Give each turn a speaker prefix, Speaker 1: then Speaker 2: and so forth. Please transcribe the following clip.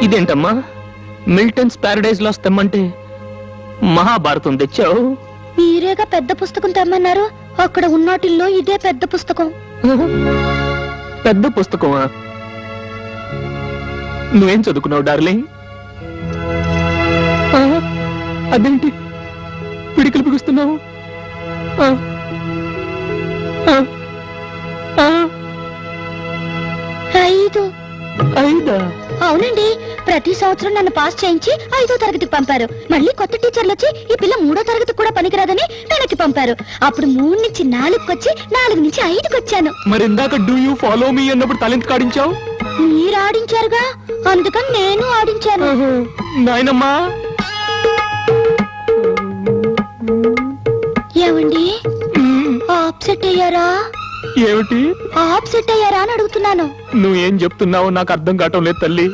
Speaker 1: ఇదేంటమ్మా Miltons Paradise loss తెమ్మంటే మహాభారతం తెచ్చావు?
Speaker 2: మీరేగా పెద్ద పుస్తకం తెమ్మన్నారు, అక్కడ ఉన్నటిల్లో ఇదే పెద్ద పుస్తకం.
Speaker 1: పెద్ద పుస్తకమా? నువ్వేం చదువుకున్నావు డార్లింగ్? అదేంటి పిడికిలు బిగుస్తున్నావు?
Speaker 2: 5. అవునండి, ప్రతి సంవత్సరం నన్ను పాస్ చేయించి 5వ తరగతికి పంపారు. మళ్ళీ కొత్త టీచర్లు వచ్చి ఈ పిల్ల 3వ తరగతి కూడా పనికిరాదని వెనక్కి పంపారు. అప్పుడు 3 నుంచి 4కి వచ్చి 4 నుంచి 5కి వచ్చాను.
Speaker 1: మరి ఇందాక డూ యూ ఫాలో మీ అన్నప్పుడు తలెందుకు ఆడించావు?
Speaker 2: మీరు ఆడించారుగా, అందుకని నేను ఆడించాను.
Speaker 1: నాయనమ్మా,
Speaker 2: ఏమండి ఆప్సెట్ అయ్యారా?
Speaker 1: ఏమిటి
Speaker 2: ఆప్సెట్ అయ్యారా అని అడుగుతున్నాను.
Speaker 1: నువ్వేం చెప్తున్నావో నాకు అర్థం కావటం లేదు తల్లి.